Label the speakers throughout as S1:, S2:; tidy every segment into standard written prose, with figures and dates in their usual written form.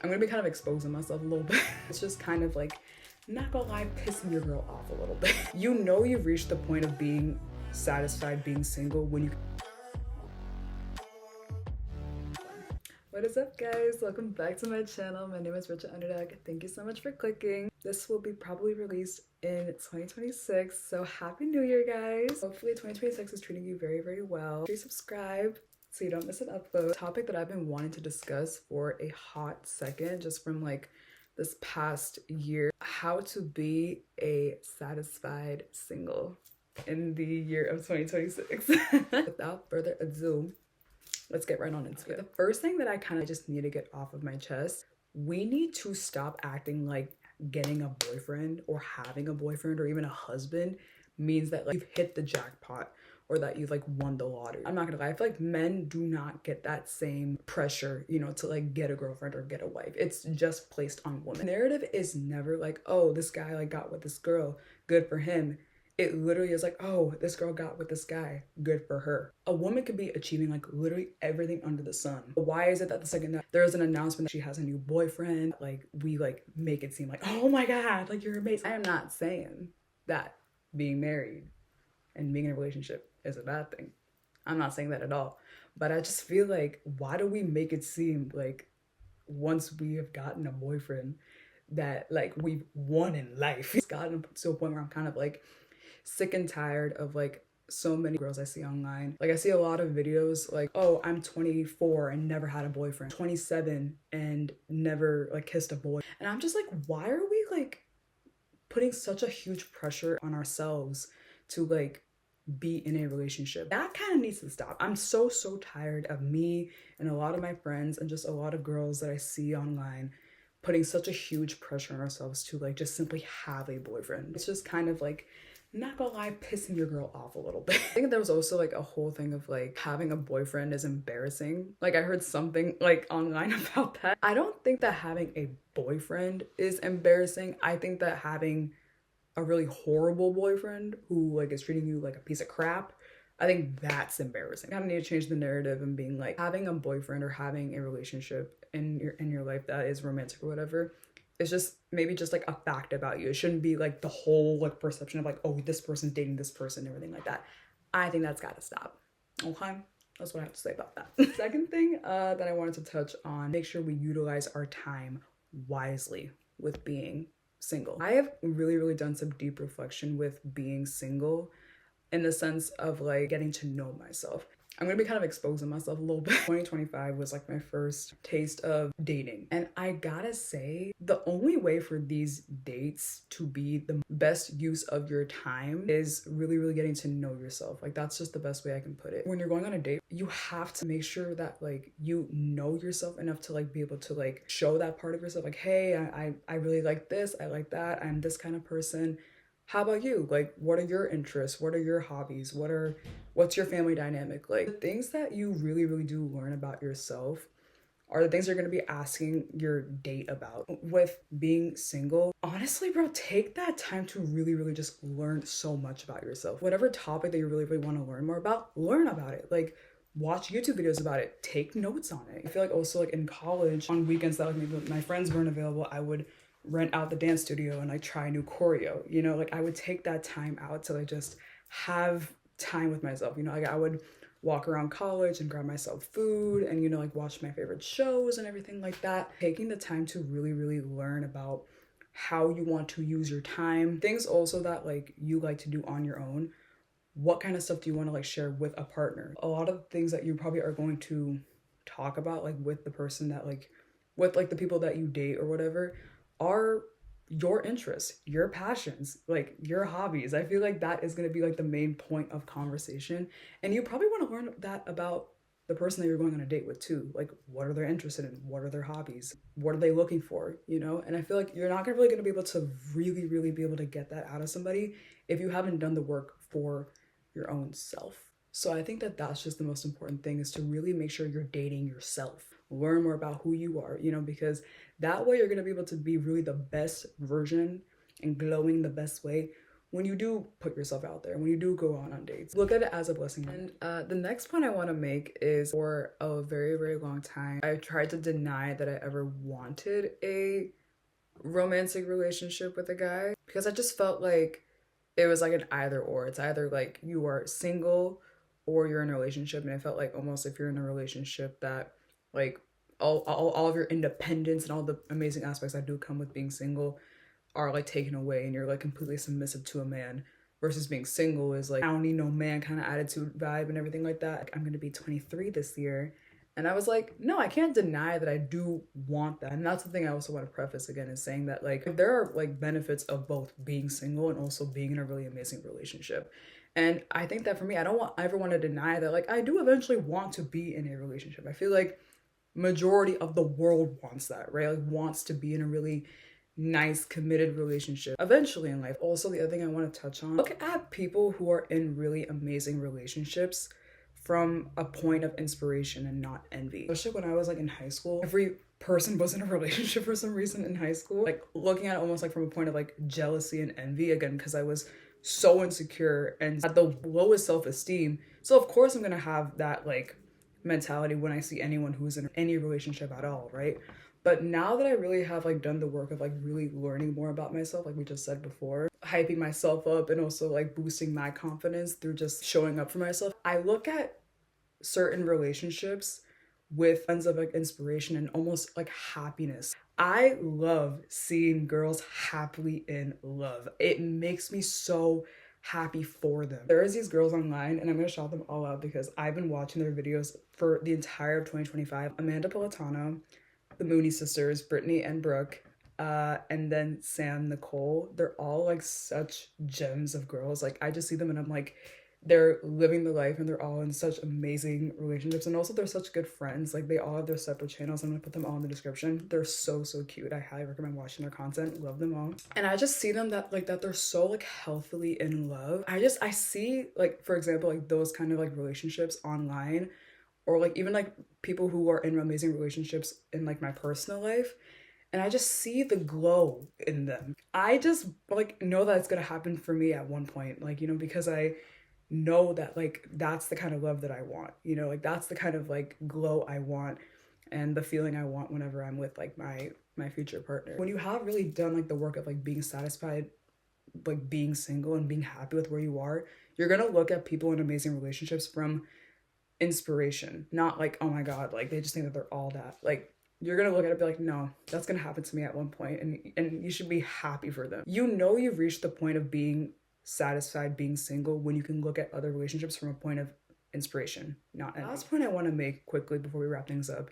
S1: I'm gonna be kind of exposing myself a little bit. It's just kind of like, not gonna lie, pissing your girl off a little bit. You know you've reached the point of being satisfied being single when you... What is up, guys? Welcome back to my channel. My name is Richard Underdog. Thank you so much for clicking. This will be probably released in 2026, so happy new year, guys. Hopefully 2026 is treating you very, very well. Please subscribe so you don't miss an upload. Topic that I've been wanting to discuss for a hot second, just from like this past year: how to be a satisfied single in the year of 2026. Without further ado, let's get right on into it. The first thing that I kind of just need to get off of my chest: we need to stop acting like getting a boyfriend or having a boyfriend or even a husband means that like you've hit the jackpot or that you've like won the lottery. I'm not gonna lie, I feel like men do not get that same pressure, you know, to like get a girlfriend or get a wife. It's just placed on women. The narrative is never like, oh, this guy like got with this girl, good for him. It literally is like, oh, this girl got with this guy, good for her. A woman could be achieving like literally everything under the sun. Why is it that the second that there is an announcement that she has a new boyfriend, like we like make it seem like, oh my God, like you're amazing. I am not saying that being married and being in a relationship is a bad thing. I'm not saying that at all. But I just feel like, why do we make it seem like once we have gotten a boyfriend that like we've won in life? It's gotten to a point where I'm kind of like sick and tired of like so many girls I see online. Like I see a lot of videos like, oh, I'm 24 and never had a boyfriend, 27 and never like kissed a boy. And I'm just like, why are we like putting such a huge pressure on ourselves to like be in a relationship? That kind of needs to stop. I'm so tired of me and a lot of my friends and just a lot of girls that I see online putting such a huge pressure on ourselves to like just simply have a boyfriend. It's just kind of like, not gonna lie, pissing your girl off a little bit. I think there was also like a whole thing of like having a boyfriend is embarrassing. Like I heard something like online about that. I don't think that having a boyfriend is embarrassing. I think that having a really horrible boyfriend who like is treating you like a piece of crap, I think that's embarrassing. I need to change the narrative and being like, having a boyfriend or having a relationship in your life that is romantic or whatever, it's just maybe just like a fact about you. It shouldn't be like the whole like perception of like, oh, this person's dating this person and everything like that. I think that's gotta stop. Okay, that's what I have to say about that. Second thing that I wanted to touch on: make sure we utilize our time wisely with being single. I have really done some deep reflection with being single, in the sense of like getting to know myself. I'm gonna be kind of exposing myself a little bit. 2025 was like my first taste of dating. And I gotta say, the only way for these dates to be the best use of your time is really getting to know yourself. Like that's just the best way I can put it. When you're going on a date, you have to make sure that like you know yourself enough to like be able to like show that part of yourself. Like, hey, I really like this, I like that, I'm this kind of person. How about you? Like, what are your interests? What are your hobbies? What's your family dynamic? Like, the things that you really do learn about yourself are the things you're gonna be asking your date about. With being single, honestly, bro, take that time to really just learn so much about yourself. Whatever topic that you really want to learn more about, learn about it. Like, watch YouTube videos about it, take notes on it. I feel like also like in college, on weekends that like maybe my friends weren't available, I would rent out the dance studio and like try new choreo, you know, like I would take that time out to like just have time with myself, you know, like I would walk around college and grab myself food and, you know, like watch my favorite shows and everything like that. Taking the time to really learn about how you want to use your time, things also that like you like to do on your own. What kind of stuff do you want to like share with a partner? A lot of things that you probably are going to talk about like with the person that like, with like the people that you date or whatever, are your interests, your passions, like your hobbies. I feel like that is going to be like the main point of conversation. And you probably want to learn that about the person that you're going on a date with too. Like, what are they interested in? What are their hobbies? What are they looking for? You know? And I feel like you're not really going to be able to really be able to get that out of somebody if you haven't done the work for your own self. So I think that that's just the most important thing, is to really make sure you're dating yourself. Learn more about who you are, you know, because that way you're going to be able to be really the best version and glowing the best way when you do put yourself out there, when you do go on dates, look at it as a blessing. And the next point I want to make is, for a very, very long time, I tried to deny that I ever wanted a romantic relationship with a guy, because I just felt like it was like an either or. It's either like you are single or you're in a relationship. And I felt like almost if you're in a relationship that like all of your independence and all the amazing aspects that do come with being single are like taken away, and you're like completely submissive to a man, versus being single is like I don't need no man kind of attitude vibe and everything like that. Like, I'm gonna be 23 this year, and I was like, no, I can't deny that I do want that. And that's the thing I also want to preface again, is saying that like there are like benefits of both being single and also being in a really amazing relationship. And I think that for me, I don't ever want to deny that like I do eventually want to be in a relationship. I feel like majority of the world wants that, right? Like wants to be in a really nice committed relationship eventually in life. Also, the other thing I want to touch on, look at people who are in really amazing relationships from a point of inspiration and not envy. Especially when I was like in high school, every person was in a relationship for some reason in high school, like looking at it almost like from a point of like jealousy and envy, again because I was so insecure and at the lowest self-esteem. So of course I'm gonna have that like mentality when I see anyone who's in any relationship at all, right? But now that I really have like done the work of like really learning more about myself, like we just said before, hyping myself up and also like boosting my confidence through just showing up for myself, I look at certain relationships with lens of like inspiration and almost like happiness. I love seeing girls happily in love. It makes me so happy for them. There is these girls online, and I'm gonna shout them all out because I've been watching their videos for the entire of 2025. Amanda Politano, the Mooney sisters, Brittany and Brooke, and then Sam, Nicole. They're all like such gems of girls. Like I just see them and I'm like, they're living the life and they're all in such amazing relationships, and also they're such good friends. Like they all have their separate channels. I'm gonna put them all in the description. They're so cute. I highly recommend watching their content. Love them all. And I just see them that they're so like healthily in love. I see like, for example, like those kind of like relationships online, or like even like people who are in amazing relationships in like my personal life, and I just see the glow in them. I just like know that it's gonna happen for me at one point, like, you know, because I know that like that's the kind of love that I want, you know, like that's the kind of like glow I want and the feeling I want whenever I'm with like my future partner. When you have really done like the work of like being satisfied, like being single and being happy with where you are, you're gonna look at people in amazing relationships from inspiration, not like, oh my god, like they just think that they're all that. Like you're gonna look at it and be like, no, that's gonna happen to me at one point, and you should be happy for them. You know, you've reached the point of being satisfied being single when you can look at other relationships from a point of inspiration, not envy. Last point I want to make quickly before we wrap things up,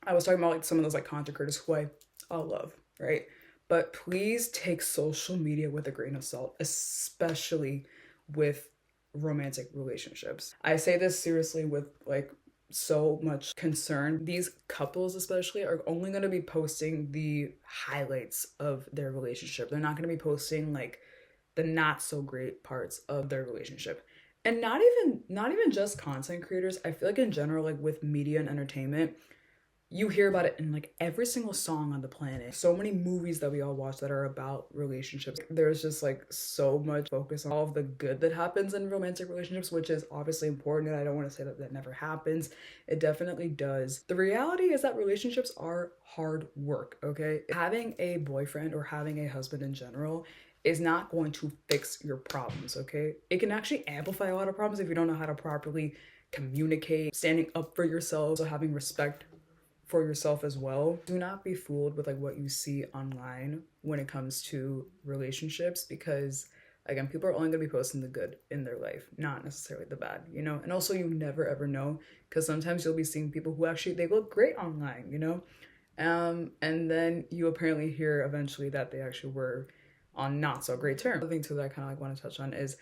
S1: I was talking about like some of those like content creators who I love, right? But please take social media with a grain of salt, especially with romantic relationships. I say this seriously with like so much concern. These couples especially are only going to be posting the highlights of their relationship. They're not going to be posting like the not so great parts of their relationship. And not even just content creators. I feel like in general, like with media and entertainment, you hear about it in like every single song on the planet. So many movies that we all watch that are about relationships. There's just like so much focus on all of the good that happens in romantic relationships, which is obviously important. And I don't want to say that that never happens. It definitely does. The reality is that relationships are hard work, okay? Having a boyfriend or having a husband in general is not going to fix your problems, okay? It can actually amplify a lot of problems if you don't know how to properly communicate, standing up for yourself, so having respect for yourself as well. Do not be fooled with like what you see online when it comes to relationships, because again, people are only going to be posting the good in their life, not necessarily the bad, you know? And also you never ever know, because sometimes you'll be seeing people who actually, they look great online, you know? And then you apparently hear eventually that they actually were on not so great terms. The thing too that I kind of like want to touch on is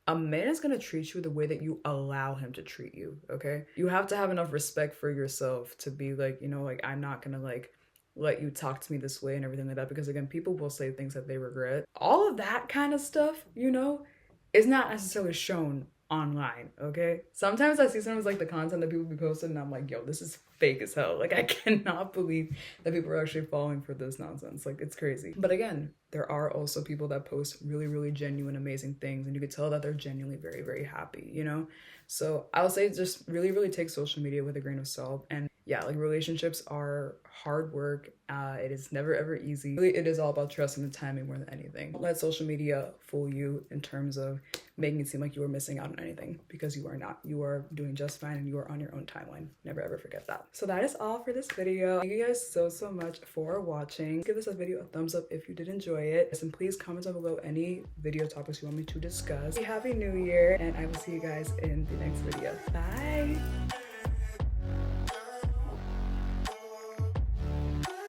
S1: a man is going to treat you the way that you allow him to treat you, okay? You have to have enough respect for yourself to be like, you know, like I'm not going to like let you talk to me this way and everything like that, because again, people will say things that they regret. All of that kind of stuff, you know, is not necessarily shown online, okay? Sometimes I see sometimes like the content that people be posting and I'm like, yo, this is fake as hell. Like I cannot believe that people are actually falling for this nonsense. Like it's crazy. But again, there are also people that post really, really genuine, amazing things, and you could tell that they're genuinely very, very happy, you know? So I would say just really, really take social media with a grain of salt. And yeah, like relationships are hard work. It is never ever easy. Really, it is all about trust and the timing more than anything. Don't let social media fool you in terms of making it seem like you are missing out on anything, because you are not. You are doing just fine and you are on your own timeline. Never ever forget that. So that is all for this video. Thank you guys so much for watching. Give this video a thumbs up if you did enjoy it, and please comment down below any video topics you want me to discuss. Happy New Year, and I will see you guys in the next video. Bye.